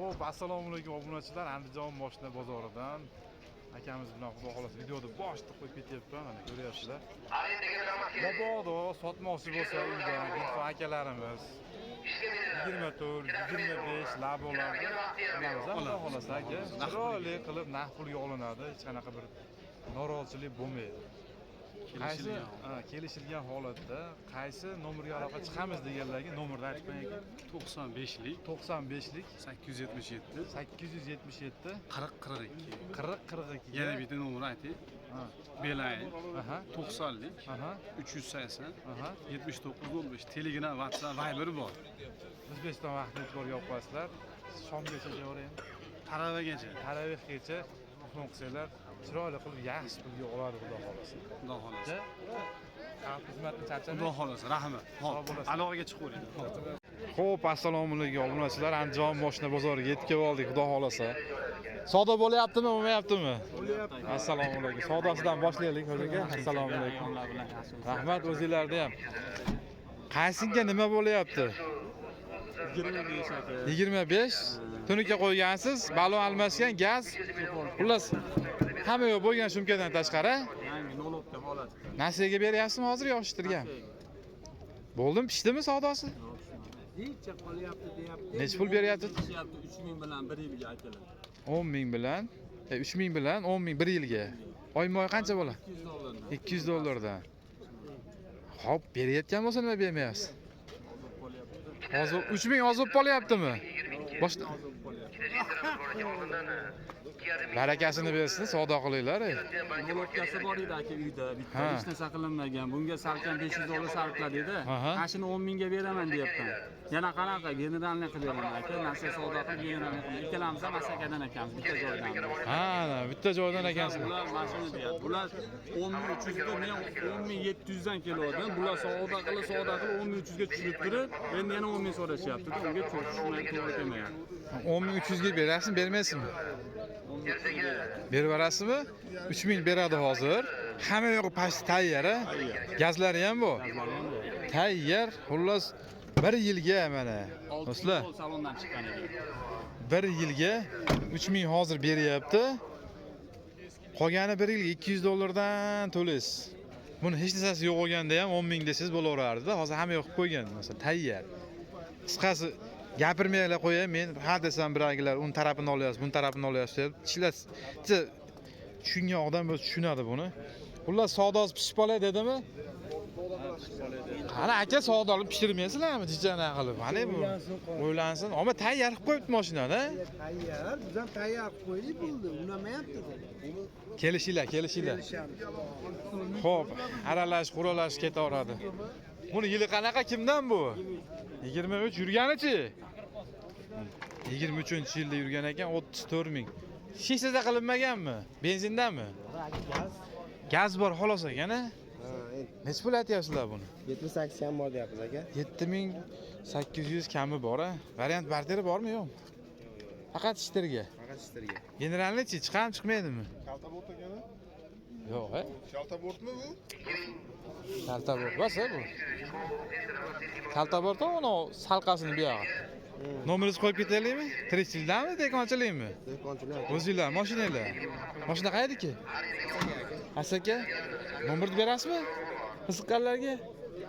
Xo'p, assalomu alaykum obunachilar. Andijon moshina bozoridan akamiz bilan xudo xolasa videoni boshida qo'yib ketyapman. Mana ko'ryapsizlar. Mabodo sotmoqchi bo'lsa uydan info akalarimiz 24, 25 labolarni olamiz. Xudo xolasa aka, chiroyli qilib narx pulga olinadi. Hech qanaqa bir norozichilik bo'lmaydi. Qaysi kelishilgan holatda qaysi nomerga aloqa chiqamiz deganlarga nomerni aytib qo'ying aka. 95lik 95lik 877 877 40 42. 40 42 Yana bitta nomer ayting. Beeline 90lik 380 79 15 Telegram, WhatsApp, Viber bor. O'zbekiston vaqtida e'tiborga olib qo'yasizlar. Shomgacha jo'rayam. Taravagacha. Taravihgacha telefon qilsanglar chiroyli qilib yaxshi pulga oladi xudo xolasa. Xudo xolasa. Xalq xizmatini charchamang. Xudo xolasa. Rahmat. Hop, aloqaga chiqavering. Xo'p, assalomu alaykum obunachilar. Andijon moshina bozoriga yetib oldik xudo xolasa. Savdo bo'lyaptimi, bo'lmayaptimi? Bo'lyapti. Assalomu alaykum. Savdosidan boshlaylik hozirga. Assalomu alaykum. Rahmat o'zingizlarda ham. Qaysinga nima bo'lyapti? 25 aka. 25 tunuka qo'ygansiz, balon almashgan, gaz. Xullas hamma yo'q bo'lgan shumkadan tashqari. Yangi 0 holat. Nasiyaga beryapsizmi hozir yoshtirgan? Bo'ldimi, pishdimi savdosi? Necha qolyapti deyapti. Necha pul beryapti? 3000 bilan 1 yilga akalar. 10 ming bilan, 3 ming bilan 10 ming 1 yilga. Oyma-oy qancha bo'ladi? 200 dollardan. 200 dollardan. Xo'p, berayotgan bo'lsa nima bermayapsiz? Hozir 3 ming ozib qolyaptimi? Boshqa barakasini bersin, savdo qilinglar. Molokasi bor edi aka uyda, bitta hech narsa qilinmagan. Bunga salkam 500 dollar sarfladi edi. Mashina 10 mingga beraman deyapman. Yana qanaqa generalniy qilib beraman aka, narsa savdo qilib generalniy qilib. Ikkalamiz ham Asakadan ekanmiz, bitta joydan. Ha, bitta joydan ekansiz. Ular mashina deyapti. Bular 10300 ga, men 10700 dan kelgandim. Bular savdo qilib 10300 ga tushirib turib, endi yana 10 ming so'rashyapti. Unga to'g'ri kelmayapti. 10300 ga berasizmi, bermaysizmi? Berib berasizmi? 3000 beradi hozir. Hamma yo'q past tayyor. Gazlari ham bu. Tayyor. Xullas 1 yilga mana. Do'stlar, salondan chiqqan edi. 1 yilga 3000 hozir beryapti. Qolgani 1 yilga 200 dollardan to'laysiz. Buni hech narsasi yo'q bo'lganda ham 10 ming desangiz bo'laveradi-da. Hozir hamma yo'q qo'ygan, masalan, tayyor. Qisqasi gapirmaylar qo'yay, men ha desam biragilar un tarafini olyapsiz, bun tarafini olyapsiz deb ishlar tushungan odam o'zi tushunadi buni. Xullas savdosi pishib qolay dedimi? Qani aka savdoni pishirmaysizlarmi jijana qilib? Mana bu o'ylansin. Ammo tayyor qilib qo'yibdi mashinani. Tayyor, biz ham tayyor qilib qo'ydik bo'ldi, unamayapti. Kelishinglar. Xo'p, aralash, quralash ketaveradi. Buni yili qanaqa, kimdan bu? 23 yurganichi? 23-yilda yurgan ekan, 34 ming. Hech narsa qilinmaganmi? Benzindami? Gaz bor xolos ekan, a? Necha pul aytyapsizlar buni? 78 ham bor deyapmiz aka. 7800 kami bor, a? Variant barteri bormi, yo'qmi? Faqat ishtirga. Faqat ishtirga. Generalniy-chi chiqam chiqmaydimi? Kalta bort ekani? Yo'q, a? Kalta bortmi bu? Kalta bort bo'lsa bu. Kalta bort uni salqasini bu yog'i. Nomeringizni qo'yib ketaylikmi? Tirikchilikdanmi, dekonchilikmi? Dekonchilik. O'zingizlar, mashinanglar. Mashina qaydiki? Asaka. Nomerni berasizmi? Qiziqqanlarga?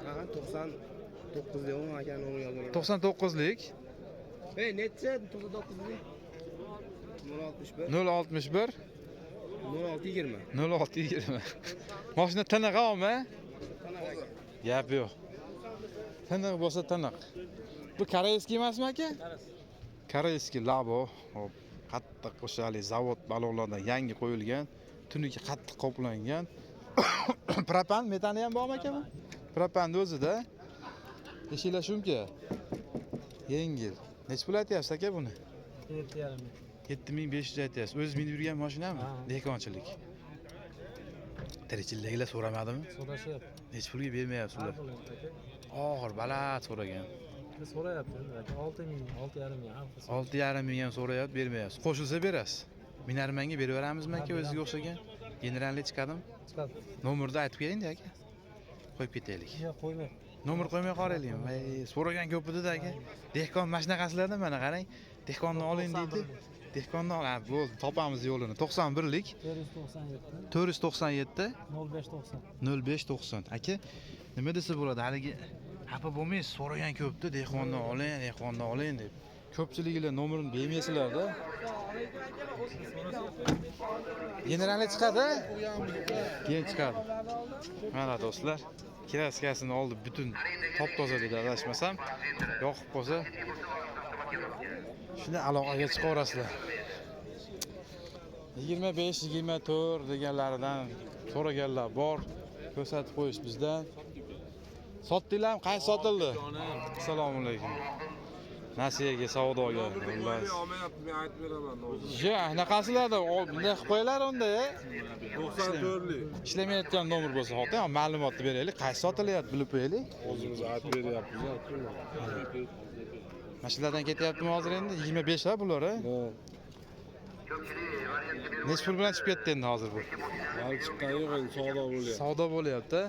Ha, 99 deyman aka, nomer yozgan. 99lik Hey, necha 99lik? 061 061 0620. 0620. Mashina tiniqmi? Gap yo'q. Tiniq bo'lsa tiniq. Bu koreyskiy emasmi aka? Koreyskiy labo. Hop, qattiq qo'shali zavod balonlardan yangi qo'yilgan, tunuka qattiq qoplangan. Propan, metani ham bormi aka bu? Propanni o'zida. Eshiklar shumka. Yengil. Necha pul aytyapsiz aka buni? 7500 aytyapsiz. O'z minib yurgan mashinami? Dekonchilik. Tirikchiliklar so'ramadimi? So'rashyapti. Necha pulga bermayapsizlar? Og'ir, baland so'ragan. So'rayapti, 6000, 6,5 ming ham. 6,5 ming ham so'rayapti, bermayapsiz. Qo'shilsa berasiz. Minarmanga berib beramizmi aka, o'ziga o'xshagan? Generalniy chiqadimi? Chiqadi. Nomerni aytib keling-da aka. Qo'yib ketaylik. Yo'q, qo'yma. Nomer qo'ymay qolaylikmi? So'ragan ko'p edi aka. Dehqon mashinaqasilarda mana qarang. Dehqondan oling deydi. Dehqondan ol, ha, bo'ldi, topamiz yo'lini. 91lik 497 0590. Aka, nima desa bo'ladi? Haligi xafa bo'lmaysiz, so'ragan ko'pda dehqondan oling deb. Ko'pchiliklar nomerini bermaysizlar-da. Generalni chiqadi? Keyin chiqadi. Mana do'stlar, kraskasini oldi, butun top-toza dedi, adashmasam. Yoqib qolsa shuni aloqaga chiqaverasizlar. 25-24 deganlaridan so'raganlar bor. Ko'rsatib qo'yish bizdan. Sotdinglarmi? Qaysi sotildi? Assalomu alaykum. Nasiyaga, savdoga. Xullas. Men aytib beraman. Ya, anaqasilarda bunday qilib qo'yinglar unda. 94lik. Ishlamayotgan nomer bo'lsa, xotin, ma'lumotni beraylik. Qaysi sotilyapti bilib qo'yaylik. O'zimiz aytib beryapmiz. Mashinalardan ketyaptimi hozir endi? 25 ha bular, ha? Necha pul bilan chiqib ketdi endi hozir bu? Hali chiqqan yo'q, endi savdo bo'lyapti. Savdo bo'lyapti.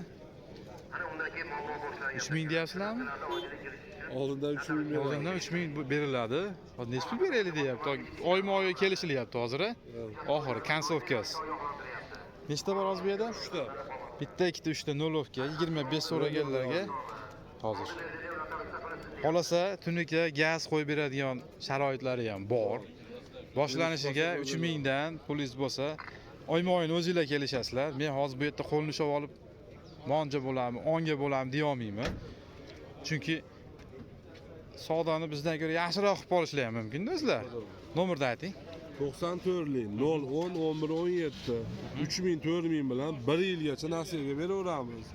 3000 deyapsizlarmi? Oldindan 3 ming beradi. Oldindan 3000 beriladi. Hozir necha pul beraylik deyapti. Oyma-oy kelishilyapti hozir, ha? Oxiri konsolkasi. Nechta bor hozir bu yerda? 3 ta. Bitta, ikkita, 3 ta nolovka 25 so'raganlarga hozir. Qolasa, tunuka gaz qo'yib beradigan sharoitlari ham bor. Boshlanishiga 3000 dan pulingiz bo'lsa, oyma-oyni o'zingizlar kelishasizlar. Men hozir bu yerda qo'lni ushlab olib monja bo'larmi, onga bo'larmi deya olmayman. Chunki savdoni bizdan ko'ra yaxshiroq qilib olishlar ham mumkin do'stlar. Nomerni ayting. 94lik 010 11 17 3000 4000 bilan 1 yilgacha nasiyaga beraveramiz.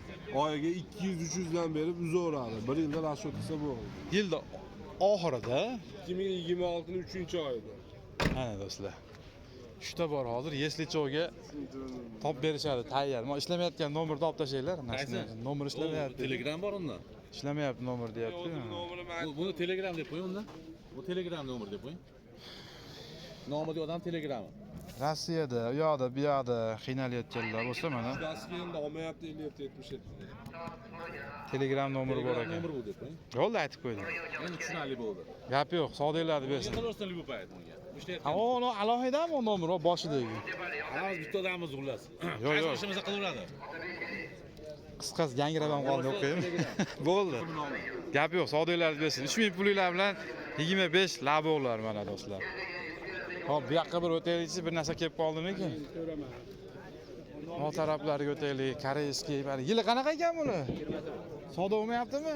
Oyiga 200-300 dan berib uzaveradi. 1 yilda rasxod qilsa bo'ladi. Yilda oxirida 2026ning 3-oyida. mana do'stlar. 3 ta bor hozir Yeslichowga top berishadi, tayyor. Mana ishlamayotgan nomerni olib tashlaylar. Nomer ishlamayapti. Telegram bor unda. Ishlamayapti nomer deyapti. Buni Telegram deb qo'ying unda. Bu Telegram nomer deb qo'ying. Nomidagi odam Telegrami. Rossiyada, u yoqda, bu yoqda qiynalayotganlar bo'lsa mana Dasga endi olmayapti 57-77. Telegram nomeri bor ekan. Nomer bu deb qo'ying. Yo'lda aytib qo'ydim. Endi tushunarli bo'ldi. Gap yo'q, savdolarni bersin. Qilorsan bu payt bunga. Ha, uni alohidami o nomer, o boshidagi? Hozir bitta odamimiz xullas. Yo'q, yo'q. Ishimizni qilaveradi. Qisqasi yangrab ham qoldi o'qiyim. Bo'ldi. Gap yo'q, savdolarni bersin. 3000 pulinglar bilan 25 labolar mana do'stlar. Hop, bu yoqqa bir o'taylikchi, bir narsa kelib qoldimikin? Mol taraflariga o'taylik, koreyskiy, mana yili qanaqa ekan buni? Savdo bo'lmayaptimi?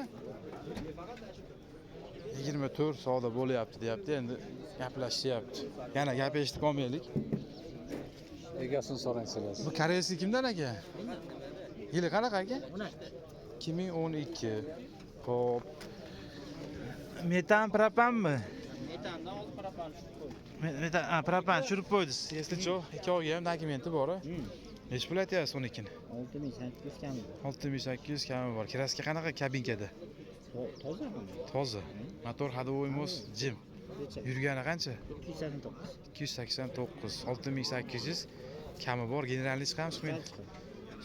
24 savdo bo'lyapti, deyapti. Endi gaplashyapti. Yana gap eshitib qolmaylik. Egasini so'rangsizlar. Bu koreyskiy kimdan aka? Yili qanaqa aka? 2012. Xo'p. Metan propanmi? Metandan old propan Metan, propan tushirib qo'ydi. Eslichov, ikkoviga ham dokumenti bor. Nech pul aytyapsiz unikini? 6800 kami. 6800 kami bor. Kraska qanaqa kabinkada? Toza. Toza. Motor hadovoyimiz jim. Yurgani qancha? 289. 289. 6800 kami bor. Generalni chiqamiz men.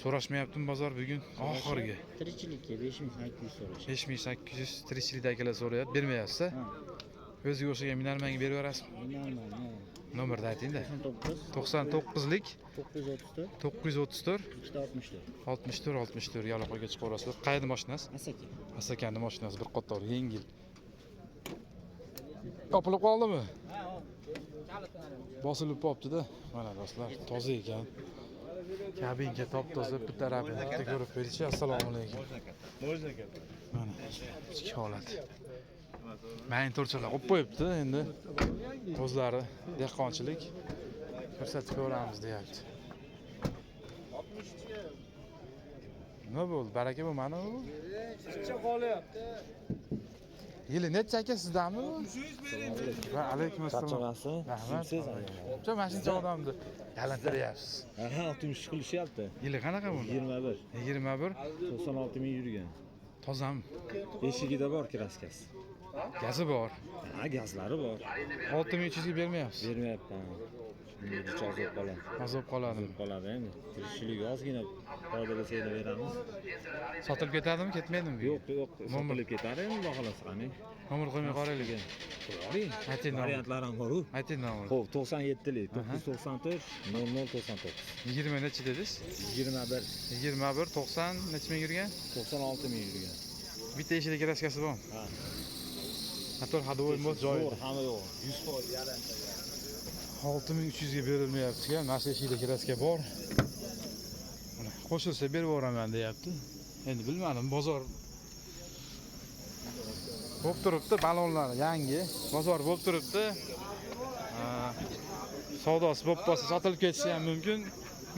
So'rashmayaptimi bozor bugun oxirgi? Tirikchilikka 5800 so'rash. 5800 tirikchilikdagilar so'rayapti, bermayapsiz. O'ziga o'xshagan minarmanga beraverasizmi? Minarman. Nomerni ayting-da. 99 99lik 934 934 64 64 yaloqaga chiqaverasizlar. Qayerda mashinasi? Asaka. Asakani mashinasi bir qator yengil. Topilib qoldimi? Bosilib qolibdi-da. Mana do'stlar, toza ekan. Kabinka top-toza, bu tarafini bitta ko'rib berichi. Assalomu alaykum. Mana ichki holat. Monitorchalar qo'yib qo'yibdi endi. O'zlari dehqonchilik ko'rsatib ko'ramiz deyapti. Nima bo'ldi? Baraka bo'lmadi bu? Chicha qolyapti. Yili necha aka sizdanmi bu? Va alaykum assalom. Charchag'ansiz? Rahmat. Siz Juda mashincha odamni yalantiryapsiz. Aha, 60 qilishyapti. Yili qanaqa bu? 21. 21. 96 ming yurgan. Tozami? Eshigida bor kraskasi. Gazi bor. Ha, gazlari bor. 6300 ga bermayapsiz. Bermayapman. Necha azob qoladi. Azob qoladimi? Qoladi endi. Tirikchilik ozgina foyda bo'lsa yana beramiz. Sotilib ketadimi, ketmaydimi? Yo'q, sotilib ketadi endi xolos qani. Nomer qo'ymay qoraylik. Qo'ying. Ayting nomer. Variantlar ham bor-ku. Ayting nomer. Xo'p, 97lik 994 0099. 20 nechi dedingiz? 21 21 90 necha ming yurgan? 96 ming yurgan. Bitta eshikda kraskasi bormi? Ha. Motor hadovoy mod joyi. Zo'r, hamma yo'q. 100% yarim. 6300 ga berilmayapti-ku. Mana shu eshikda kraska bor. Mana qo'shilsa berib yuboraman deyapti. Endi bilmadim, bozor bo'lib turibdi, balonlar yangi. Bozor bo'lib turibdi. Savdosi bo'lib qolsa sotilib ketsa ham mumkin.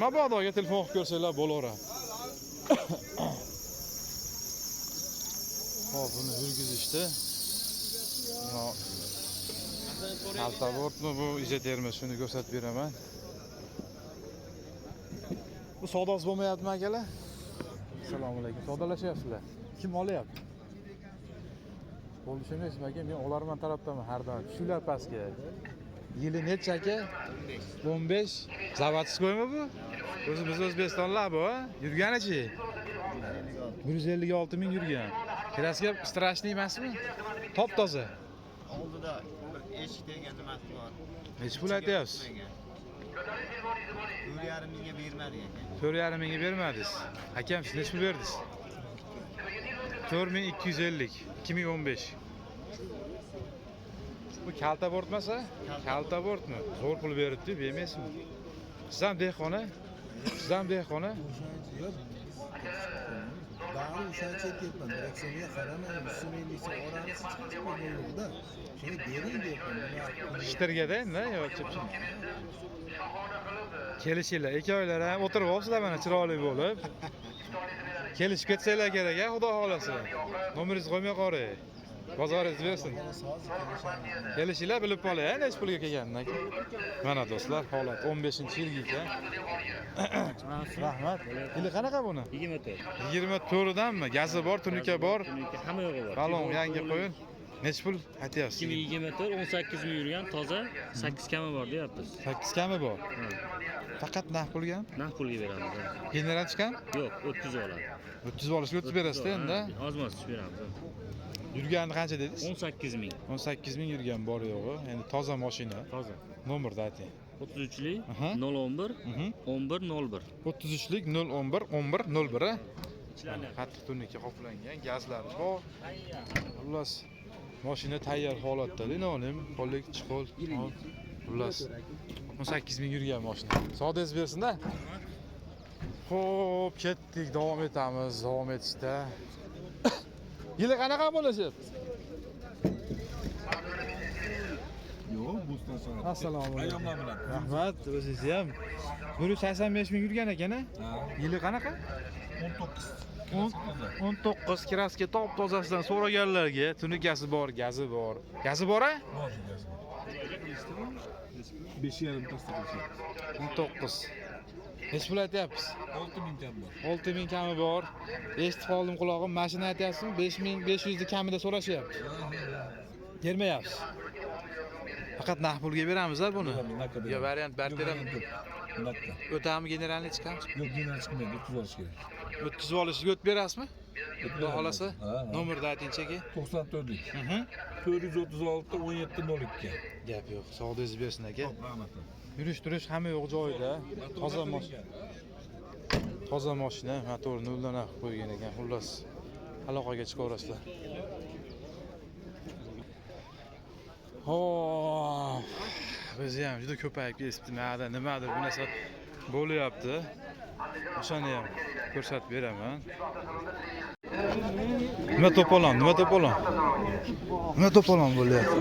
Mabodoga telefon qilib ko'rsanglar bo'laveradi. Hop, buni yurgizishdi. Altabortmi bu izotermi, shuni ko'rsatib beraman. Bu savdosi bo'lmayaptimi akalar? Assalomu alaykum. Savdolashyapsizlar. Kim olyapti? Bo'lishi emasmi aka? Men olarman tarafdaman har doim. Shular pastga. Yili necha aka? 15. Zavodskoymi bu? O'zimiz O'zbekistonlar bu, ha? Yurganichi? 156 ming yurgan. Kraska strashniy emasmi? Top toza. Oldida eshik degan nimasi bor. Necha pul aytyapsiz? 4,5 mingga bermadi ekan. 4,5 mingga bermadingiz. Akam siz necha pul berdingiz? 4250 2015. Bu kalta bortmasa? Kalta bortmi? Zo'r pul beribdi, bermaysizmi? Siz ham dehqona? Siz ham dehqona? Bari o'shancha aytyapman, direksiyaga qaramay, Musulmonlikcha oramiz chiqib qo'ymoqda. Shuni bering deyapman. Shtirgada endi, yo chipchim. Kelishinglar, ikkovinglar ham o'tirib olsizlar mana chiroyli bo'lib. Kelishib ketsanglar kerak, xudo xolasa. Nomeringizni qo'ymay qo'ray. Bozoringiz bersin. Kelishinglar bilib qolay, necha pulga kelganini. Mana do'stlar, holat 15-yilgi ekan. Rahmat. Yili qanaqa buni? 24. 24danmi? Gazi bor, tunuka bor. Hamma yo'g'i bor. Balon yangi qo'ying. Necha pul aytyapsiz? 2024 18 ming yurgan toza 8 kami bor deyapmiz. 8 kami bor. Faqat naqd pulga? Naqd pulga beramiz. General chiqam? Yo'q, 300 oladi. 300 olishga 30 berasiz-da endi. Ozmoz beramiz. Yurgani qancha dedingiz? 18 ming. 18 ming yurgan bor yo'g'i. Endi toza mashina. Toza. Nomerni ayting. 33lik Aha. 011 1101. 33lik 011 1101. Qattiq tunuka qoplangan, gazlari bor. Xullas, mashina tayyor holatda, nonim, qo'llik chiqol. Xullas, 18 ming yurgan mashina. Savdongiz bersin-da. Xo'p, ketdik, davom etamiz, davom etishda. Yili qanaqa bo'lashyapti? Yo'q, bustan sanat. Assalomu alaykum. Ayyomlar bilan. Rahmat, o'zingiz ham. 185 ming yurgan ekan-a? Yili qanaqa? 19 kraska top tozasidan so'raganlarga tunukasi bor, gazi bor. Gazi bor-a? Bor, gazi. 5,5 tasta qilishadi. 19. Necha pul aytyapsiz? 6,000 kam bor. 6000 kami bor. Eshitib qoldim quloqim. Mashina aytyapsizmi? 5500 ni kamida so'rashyapti. Bermayapsiz. Faqat naqd pulga beramiz-a buni. Yo, variant barteram. Nakda. O'tami generalni chiqamiz. Yo'q, general chiqmaydi, 300 olish kerak. 300 olishga o'tib berasizmi? Xudo xolasa. Nomerni ayting-chi. 94lik. 436 1702. Gap yo'q. Savdongiz bersin aka. Rahmat. Yurish-turish hamma yo'q joyida. Toza mashina. Toza mashina, motorni noldan qilib qo'ygan ekan. Xullas, aloqaga chiqaverasizlar. Hop. Bizni ham juda ko'payib ketibdi. Nimadir bu narsa bo'lyapti. O'shani ham ko'rsatib beraman. Nima to'polon? Nima to'polon bo'lyapti?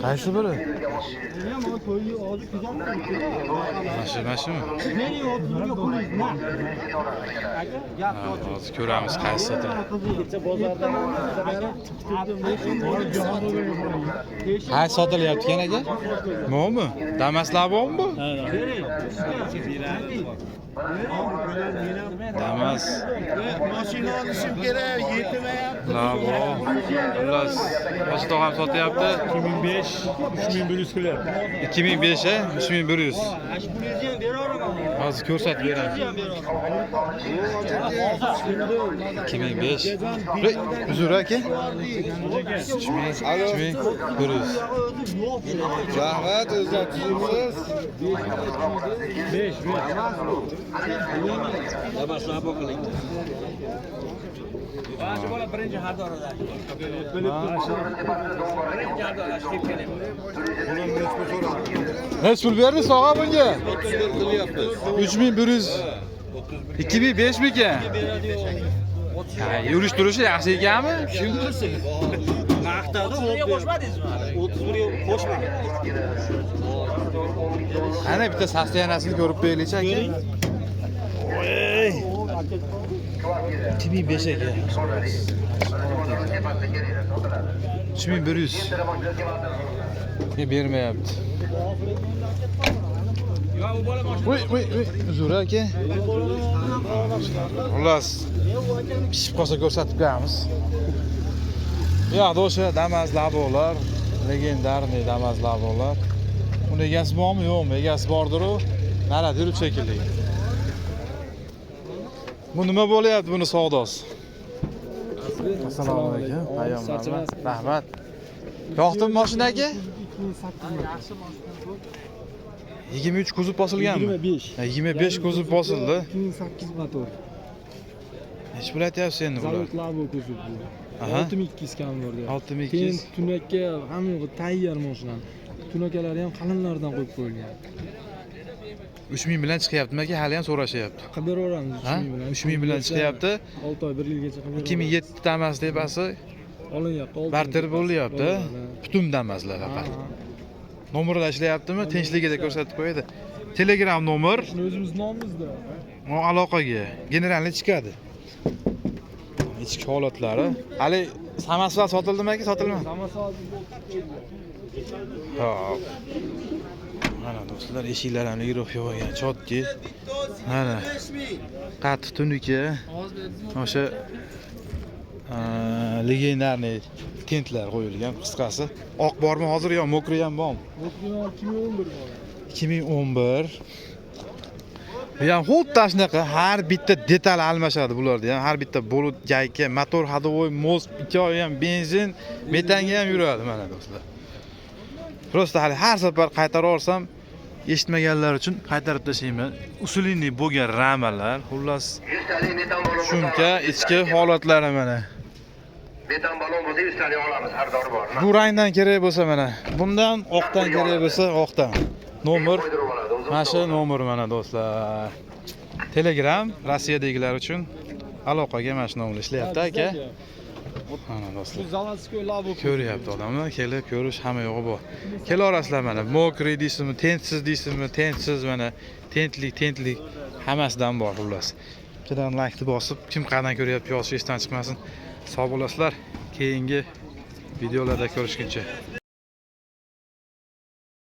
Qaysi biri? Mashina. Hozir ko'ramiz qaysi sotiladi. Qaysi sotilyapti ekan aka? Mo'mi? Damaslar bormi bu? Damas. Mashina olishim kerak, yetmayapti. Labo. Xullas, boshqa ham sotyapti. 2005 3100 qilyapti. 2005 a 3100. Hozir ko'rsatib beraman. 2005. Uzr aka. 3100. Rahmat, o'zlatingiz. 5 Necha pul berdi sog'a bunga? 3100. 2005 mikan? Ha, yurish turishi yaxshi ekanmi? Kim bilsin? Maqtadi, qo'shmadingizmi? 31 qo'shmadi. Ana bitta sostoyanasini ko'rib qo'yaylik aka. Voy. 2005 aka. 3100. Bermayapti. Voy, uzr aka. Xullas, pishib qolsa ko'rsatib qo'yamiz. Yo'q, o'sha Damas labolar, legendarniy Damas labolar. Uni egasi bormi, yo'qmi? Egasi bordir-ku. Narada yurib shekilli. Bu nima bo'lyapti buni savdosi? Assalomu alaykum. Payg'ambar. Rahmat. Yoqdimi mashina aka? 23 kuzov bosilganmi? 25. 25 kuzov bosildi. 2008 motor. Nech pul aytyapsiz endi bular? Zavod labo kuzov bu. Aha. 6200 kam bordi. 6200. Keyin tunakka hamma yo'g'i tayyor mashina. Tunakalari ham qalinlardan qo'yib qo'yilgan. 3000 bilan chiqyaptimi aka? Hali ham so'rashyapti. Qidirveramiz 3000 bilan. 3000 bilan chiqyapti. 6 oy 1 yilgacha qidiramiz. 2007 Damas debasi Olinyapti. barter bo'lyapti. Putum Damaslar faqat. Nomerlar ishlayaptimi? Tinchligida ko'rsatib qo'yadi. Telegram nomer Shuni o'zimiz nomimizda. aloqaga generalni chiqadi. Ichki holatlari. Hali samaslar sotildimi aka? Sotilmadi. Hop. Mana do'stlar, eshiklar ham yurib yo'g'an, chotki. Mana. Qattiq tunuka. O'sha legendarniy tentlar qo'yilgan, qisqasi. Oq bormi hozir yo mokri ham bormi? 2011 bor. 2011. Bu ham xuddi shunaqa har bitta detal almashadi bularda ham. Har bitta bo'lut, gayka, motor, ходовой, most, ikkovi ham benzin, metanga ham yuradi mana do'stlar. Prosta hali har safar qaytarib olsam, eshitmaganlar uchun qaytarib tashlayman. Usuliniy bo'lgan ramalar, xullas shunka ichki holatlari mana. Beton balon bo'lsa 100 talik olamiz, har dori bor. Bu rangdan kerak bo'lsa mana, bundan oqdan kerak bo'lsa oqdan. Nomer mana shu nomer mana do'stlar. Telegram Rossiyadagilar uchun aloqaga mana shu nomer ishlayapti aka. Mana do'stlar. Zavodskoy labo Ko'ryapti odamlar, kelib ko'rish hamma yo'g'i bor. Kelarasizlar mana, mokri deysizmi, tentsiz deysizmi, tentsiz mana, tentlik hammasidan bor xullas. Bittadan like bosib, kim qayerdan ko'ryapti yozish esdan chiqmasin. Sog' bo'lasizlar. Keyingi videolarda ko'rishguncha